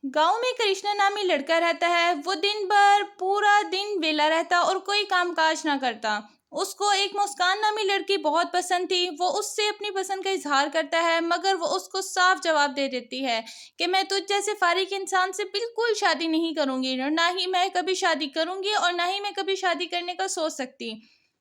गांव में कृष्णा नामी लड़का रहता है। वो दिन भर पूरा दिन वेला रहता और कोई काम काज ना करता। उसको एक मुस्कान नामी लड़की बहुत पसंद थी। वो उससे अपनी पसंद का इजहार करता है, मगर वो उसको साफ जवाब दे देती है कि मैं तुझ जैसे फारिग इंसान से बिल्कुल शादी नहीं करूंगी, और ना ही मैं कभी शादी करूंगी, और ना ही मैं कभी शादी करने का सोच सकती।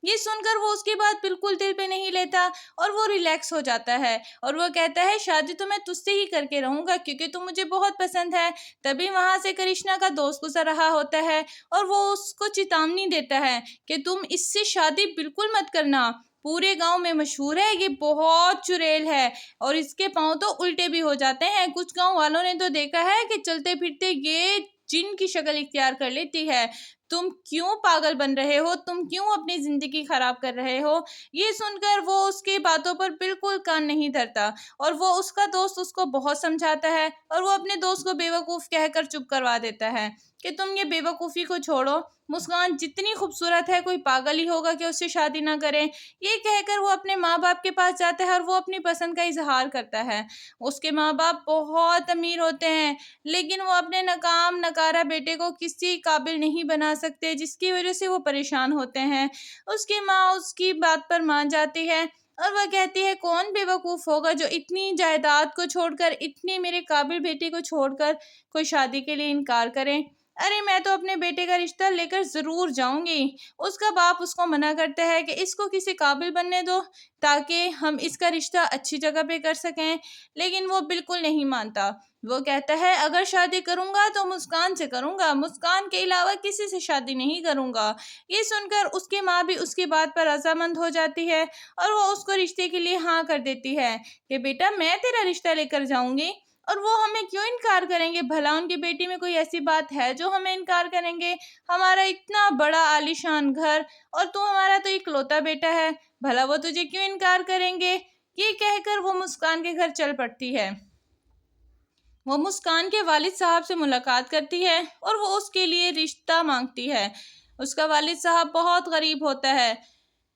ये सुनकर वो उसकी बात बिल्कुल दिल पे नहीं लेता और वो रिलैक्स हो जाता है। और वो कहता है, शादी तो मैं तुझसे ही करके रहूंगा क्योंकि तू मुझे बहुत पसंद है। तभी वहां से कृष्णा का दोस्त गुजर रहा होता है और वो उसको चेतावनी देता है कि तुम इससे शादी बिल्कुल मत करना। पूरे गांव में मशहूर है, ये बहुत चुड़ैल है और इसके पांव तो उल्टे भी हो जाते हैं। कुछ गांव वालों ने तो देखा है कि चलते फिरते ये जिन की शक्ल इख्तियार कर लेती है। तुम क्यों पागल बन रहे हो? तुम क्यों अपनी जिंदगी खराब कर रहे हो? ये सुनकर वो उसकी बातों पर बिल्कुल कान नहीं धरता और वो उसका दोस्त उसको बहुत समझाता है और वो अपने दोस्त को बेवकूफ़ कहकर चुप करवा देता है कि तुम ये बेवकूफ़ी को छोड़ो। मुस्कान जितनी खूबसूरत है, कोई पागल ही होगा कि उससे शादी ना करें। ये कहकर वो अपने माँ बाप के पास जाता है और वो अपनी पसंद का इजहार करता है। उसके माँ बाप बहुत अमीर होते हैं, लेकिन वो अपने नकाम नकारा बेटे को किसी काबिल नहीं बना सकते, जिसकी वजह से वो परेशान होते हैं। उसकी माँ उसकी बात पर मान जाती है और वह कहती है, कौन बेवकूफ़ होगा जो इतनी जायदाद को छोड़कर, इतने मेरे काबिल बेटे को छोड़कर कोई शादी के लिए इनकार करे। अरे मैं तो अपने बेटे का रिश्ता लेकर ज़रूर जाऊंगी। उसका बाप उसको मना करता है कि इसको किसी काबिल बनने दो ताकि हम इसका रिश्ता अच्छी जगह पे कर सकें, लेकिन वो बिल्कुल नहीं मानता। वो कहता है, अगर शादी करूंगा तो मुस्कान से करूंगा, मुस्कान के अलावा किसी से शादी नहीं करूंगा। ये सुनकर उसकी माँ भी उसकी बात पर रजामंद हो जाती है और वो उसको रिश्ते के लिए हाँ कर देती है कि बेटा मैं तेरा रिश्ता लेकर जाऊंगी। और वो हमें क्यों इनकार करेंगे? भला उनकी बेटी में कोई ऐसी बात है जो हमें इनकार करेंगे? हमारा इतना बड़ा आलीशान घर और तू हमारा तो इकलौता बेटा है, भला वो तुझे क्यों इनकार करेंगे? ये कहकर वो मुस्कान के घर चल पड़ती है। वो मुस्कान के वालिद साहब से मुलाकात करती है और वो उसके लिए रिश्ता मांगती है। उसका वालिद साहब बहुत गरीब होता है।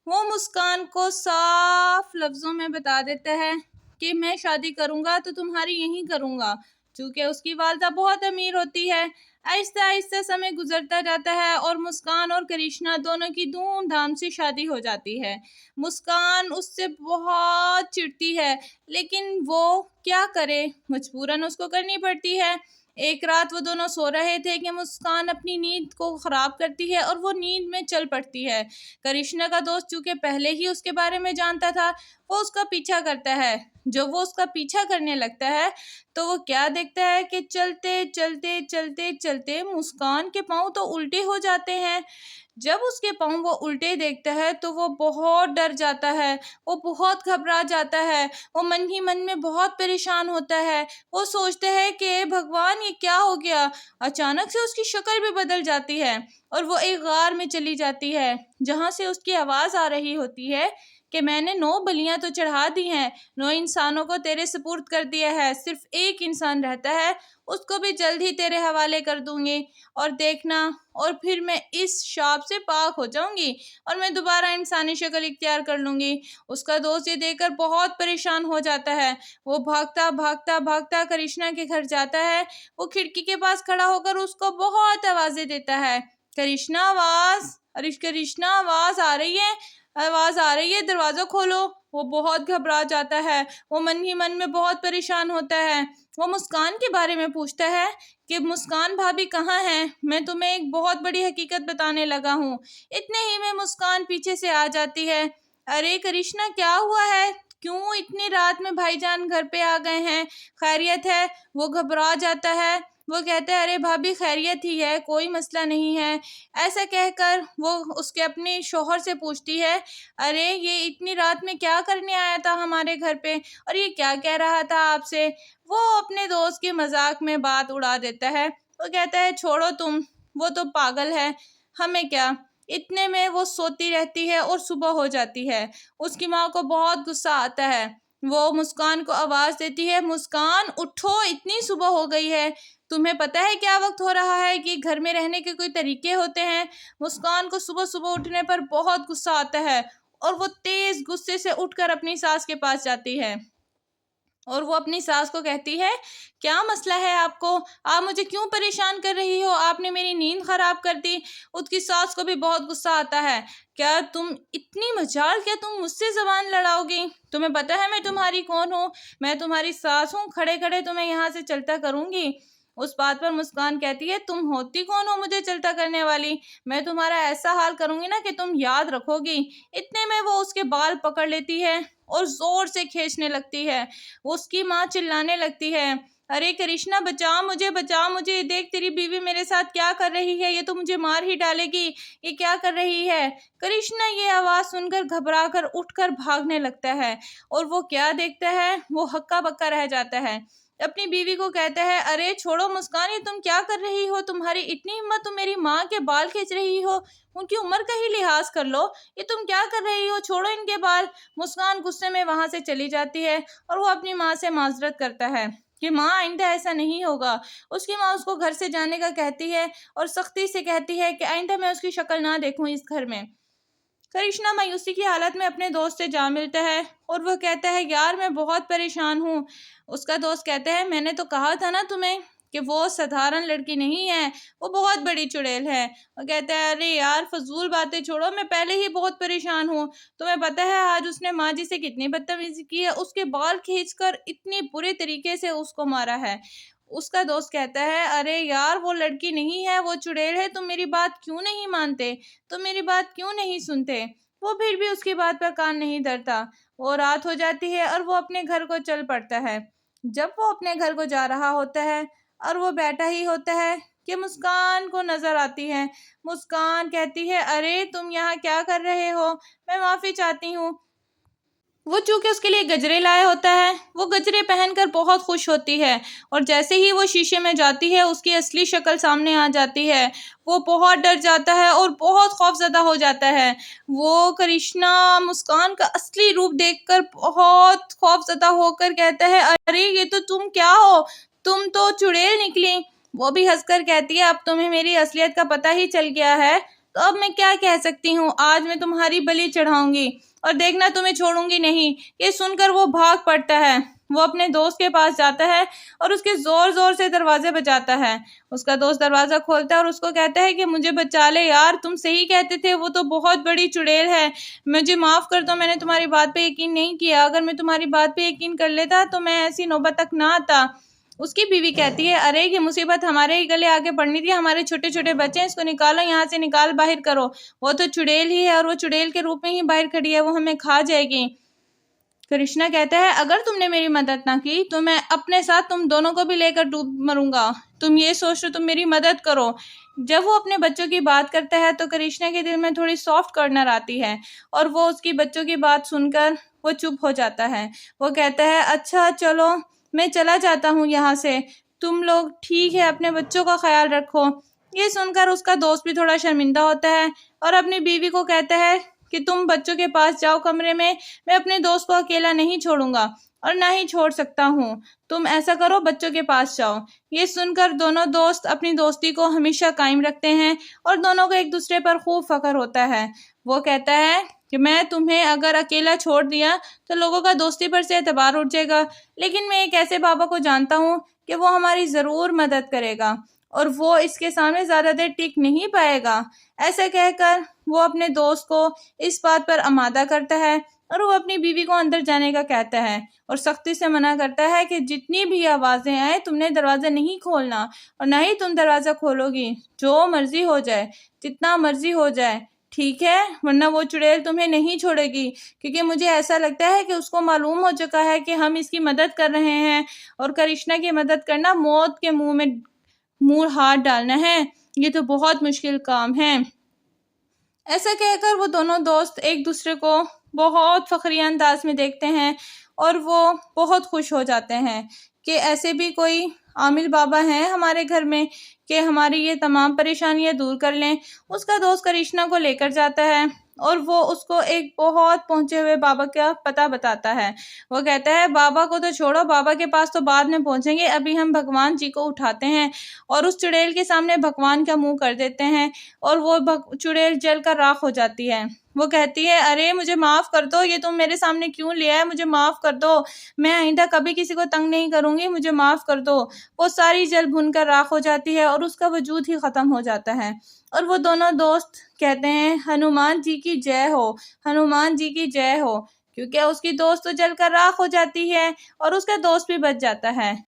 वो मुस्कान को साफ लफ्ज़ों में बता देता है कि मैं शादी करूँगा तो तुम्हारी यहीं करूँगा। चूँकि उसकी वालदा बहुत अमीर होती है। आहिस्ता आहिस्ता समय गुजरता जाता है और मुस्कान और करिश्मा दोनों की धूमधाम से शादी हो जाती है। मुस्कान उससे बहुत चिढ़ती है, लेकिन वो क्या करे, मजबूरन उसको करनी पड़ती है। एक रात वो दोनों सो रहे थे कि मुस्कान अपनी नींद को ख़राब करती है और वो नींद में चल पड़ती है। करिश्मा का दोस्त चूँकि पहले ही उसके बारे में जानता था, वो उसका पीछा करता है। जब वो उसका पीछा करने लगता है तो वो क्या देखता है कि चलते चलते चलते चलते मुस्कान के पाँव तो उल्टे हो जाते हैं। जब उसके पाँव वो उल्टे देखता है तो वो बहुत डर जाता है, वो बहुत घबरा जाता है, वो मन ही मन में बहुत परेशान होता है। वो सोचता है कि भगवान ये क्या हो गया? अचानक से उसकी शक्ल भी बदल जाती है और वो एक गार में चली जाती है, जहाँ से उसकी आवाज़ आ रही होती है कि मैंने 9 बलियाँ तो चढ़ा दी हैं, 9 इंसानों को तेरे सुपुर्द कर दिया है, सिर्फ एक इंसान रहता है, उसको भी जल्द ही तेरे हवाले कर दूंगी और देखना, और फिर मैं इस शाप से पाक हो जाऊंगी और मैं दोबारा इंसानी शक्ल इख्तियार कर लूंगी। उसका दोस्त ये देखकर बहुत परेशान हो जाता है। वो भागता भागता भागता करिश्मा के घर जाता है। वो खिड़की के पास खड़ा होकर उसको बहुत आवाज़ें देता है, करिश्मा आवाज़, अरे करिश्मा आवाज़ आ रही है, आवाज़ आ रही है, दरवाज़ा खोलो। वो बहुत घबरा जाता है, वो मन ही मन में बहुत परेशान होता है। वो मुस्कान के बारे में पूछता है कि मुस्कान भाभी कहाँ हैं? मैं तुम्हें एक बहुत बड़ी हकीकत बताने लगा हूँ। इतने ही में मुस्कान पीछे से आ जाती है। अरे करिश्मा क्या हुआ है? क्यों इतनी रात में भाईजान घर पे आ गए हैं? खैरियत है? वो घबरा जाता है। वो कहता है, अरे भाभी खैरियत ही है, कोई मसला नहीं है। ऐसा कहकर वो उसके अपने शौहर से पूछती है, अरे ये इतनी रात में क्या करने आया था हमारे घर पे और ये क्या कह रहा था आपसे? वो अपने दोस्त के मजाक में बात उड़ा देता है। वो कहता है, छोड़ो तुम, वो तो पागल है, हमें क्या। इतने में वो सोती रहती है और सुबह हो जाती है। उसकी माँ को बहुत गुस्सा आता है। वो मुस्कान को आवाज़ देती है, मुस्कान उठो, इतनी सुबह हो गई है, तुम्हें पता है क्या वक्त हो रहा है कि घर में रहने के कोई तरीके होते हैं? मुस्कान को सुबह सुबह उठने पर बहुत गुस्सा आता है और वो तेज गुस्से से उठकर अपनी सास के पास जाती है। और वो अपनी सास को कहती है, क्या मसला है आपको? आप मुझे क्यों परेशान कर रही हो? आपने मेरी नींद खराब कर दी। उसकी सास को भी बहुत गुस्सा आता है। क्या तुम इतनी मजाल, क्या तुम मुझसे जबान लड़ाओगी? तुम्हें पता है मैं तुम्हारी कौन हूँ? मैं तुम्हारी सास हूँ, खड़े खड़े तुम्हें यहाँ से चलता करूंगी। उस बात पर मुस्कान कहती है, तुम होती कौन हो मुझे चलता करने वाली? मैं तुम्हारा ऐसा हाल करूंगी ना कि तुम याद रखोगी। इतने में वो उसके बाल पकड़ लेती है और जोर से खींचने लगती है। उसकी माँ चिल्लाने लगती है, अरे कृष्णा बचा मुझे, बचा मुझे, देख तेरी बीवी मेरे साथ क्या कर रही है, ये तो मुझे मार ही डालेगी, ये क्या कर रही है? कृष्णा ये आवाज सुनकर घबरा कर उठकर भागने लगता है और वो क्या देखता है, वो हक्का बक्का रह जाता है। अपनी बीवी को कहता है, अरे छोड़ो मुस्कान, ये तुम क्या कर रही हो? तुम्हारी इतनी हिम्मत, तुम मेरी माँ के बाल खींच रही हो? उनकी उम्र का ही लिहाज कर लो, ये तुम क्या कर रही हो? छोड़ो इनके बाल। मुस्कान गुस्से में वहां से चली जाती है और वो अपनी माँ से माजरत करता है कि माँ आइंदा ऐसा नहीं होगा। उसकी माँ उसको घर से जाने का कहती है और सख्ती से कहती है कि आइंदा मैं उसकी शक्ल ना देखूं इस घर में। करिश्मा मायूसी की हालत में अपने दोस्त से जा मिलता है और वह कहता है, यार मैं बहुत परेशान हूँ। उसका दोस्त कहता है, मैंने तो कहा था ना तुम्हें कि वो साधारण लड़की नहीं है, वो बहुत बड़ी चुड़ैल है। वो कहता है, अरे यार फजूल बातें छोड़ो, मैं पहले ही बहुत परेशान हूँ। तुम्हें पता है आज उसने माँ जी से कितनी बदतमीजी की है, उसके बाल खींचकर इतनी बुरे तरीके से उसको मारा है। उसका दोस्त कहता है, अरे यार वो लड़की नहीं है, वो चुड़ैल है, तुम मेरी बात क्यों नहीं मानते? तुम मेरी बात क्यों नहीं सुनते? वो फिर भी उसकी बात पर कान नहीं धरता। वो रात हो जाती है और वो अपने घर को चल पड़ता है। जब वो अपने घर को जा रहा होता है और वो बैठा ही होता है कि मुस्कान को नजर आती है। मुस्कान कहती है, अरे तुम यहाँ क्या कर रहे हो? मैं माफी चाहती हूँ। वो चूंकि उसके लिए गजरे लाया होता है, वो गजरे पहनकर बहुत खुश होती है और जैसे ही वो शीशे में जाती है उसकी असली शक्ल सामने आ जाती है। वो बहुत डर जाता है और बहुत खौफजदा हो जाता है। वो कृष्णा मुस्कान का असली रूप देखकर बहुत खौफजदा होकर कहता है, अरे ये तो तुम क्या हो? तुम तो चुड़ैल निकली। वो भी हंसकर कहती है, अब तुम्हें मेरी असलियत का पता ही चल गया है, तो अब मैं क्या कह सकती हूँ? आज मैं तुम्हारी बलि चढ़ाऊंगी और देखना तुम्हें छोड़ूंगी नहीं। ये सुनकर वो भाग पड़ता है। वो अपने दोस्त के पास जाता है और उसके जोर जोर से दरवाजे बजाता है। उसका दोस्त दरवाजा खोलता है और उसको कहता है कि मुझे बचा ले यार, तुम सही कहते थे, वो तो बहुत बड़ी चुड़ैल है, मुझे माफ कर दो, मैंने तुम्हारी बात पे यकीन नहीं किया। अगर मैं तुम्हारी बात पे यकीन कर लेता तो मैं ऐसी नौबत तक ना आता। उसकी बीवी कहती है, अरे ये मुसीबत हमारे ही गले आगे पड़नी थी, हमारे छोटे छोटे बच्चे हैं, इसको निकालो यहाँ से, निकाल बाहर करो। वो तो चुड़ैल ही है और वो चुड़ैल के रूप में ही बाहर खड़ी है, वो हमें खा जाएगी। कृष्णा कहता है, अगर तुमने मेरी मदद ना की तो मैं अपने साथ तुम दोनों को भी लेकर डूब मरूंगा। तुम ये सोच लो, तुम मेरी मदद करो। जब वो अपने बच्चों की बात करता है तो कृष्णा के दिल में थोड़ी सॉफ्ट कॉर्नर आती है और वो उसकी बच्चों की बात सुनकर वो चुप हो जाता है। वो कहता है, अच्छा चलो मैं चला जाता हूँ यहाँ से, तुम लोग ठीक है, अपने बच्चों का ख्याल रखो। ये सुनकर उसका दोस्त भी थोड़ा शर्मिंदा होता है और अपनी बीवी को कहता है कि तुम बच्चों के पास जाओ कमरे में, मैं अपने दोस्त को अकेला नहीं छोड़ूंगा और ना ही छोड़ सकता हूँ। तुम ऐसा करो, बच्चों के पास जाओ। ये सुनकर दोनों दोस्त अपनी दोस्ती को हमेशा कायम रखते हैं और दोनों को एक दूसरे पर खूब फख्र होता है। वो कहता है कि मैं तुम्हें अगर अकेला छोड़ दिया तो लोगों का दोस्ती पर से एतबार उठ जाएगा, लेकिन मैं एक ऐसे बाबा को जानता हूँ कि वो हमारी ज़रूर मदद करेगा और वो इसके सामने ज़्यादा देर टिक नहीं पाएगा। ऐसा कहकर वो अपने दोस्त को इस बात पर आमादा करता है और वो अपनी बीवी को अंदर जाने का कहता है और सख्ती से मना करता है कि जितनी भी आवाज़ें आए तुमने दरवाज़ा नहीं खोलना और ना ही तुम दरवाज़ा खोलोगी। जो मर्जी हो जाए, जितना मर्जी हो जाए, ठीक है, वरना वो चुड़ैल तुम्हें नहीं छोड़ेगी, क्योंकि मुझे ऐसा लगता है कि उसको मालूम हो चुका है कि हम इसकी मदद कर रहे हैं और कृष्णा की मदद करना मौत के मुंह में मुंह हाथ डालना है, ये तो बहुत मुश्किल काम है। ऐसा कहकर वो दोनों दोस्त एक दूसरे को बहुत फखरिया अंदाज में देखते हैं और वो बहुत खुश हो जाते हैं कि ऐसे भी कोई आमिल बाबा हैं हमारे घर में कि हमारी ये तमाम परेशानियां दूर कर लें। उसका दोस्त कृष्णा को लेकर जाता है और वो उसको एक बहुत पहुंचे हुए बाबा का पता बताता है। वो कहता है, बाबा को तो छोड़ो, बाबा के पास तो बाद में पहुंचेंगे, अभी हम भगवान जी को उठाते हैं और उस चुड़ैल के सामने भगवान का मुंह कर देते हैं और वो चुड़ैल जल कर राख हो जाती है। वो कहती है, अरे मुझे माफ़ कर दो, ये तुम मेरे सामने क्यों ले आए, मुझे माफ़ कर दो, मैं आइंदा कभी किसी को तंग नहीं करूँगी, मुझे माफ़ कर दो। वो सारी जल भुनकर राख हो जाती है और उसका वजूद ही ख़त्म हो जाता है। और वो दोनों दोस्त कहते हैं, हनुमान जी की जय हो, हनुमान जी की जय हो, क्योंकि उसकी दोस्त तो जलकर राख हो जाती है और उसका दोस्त भी बच जाता है।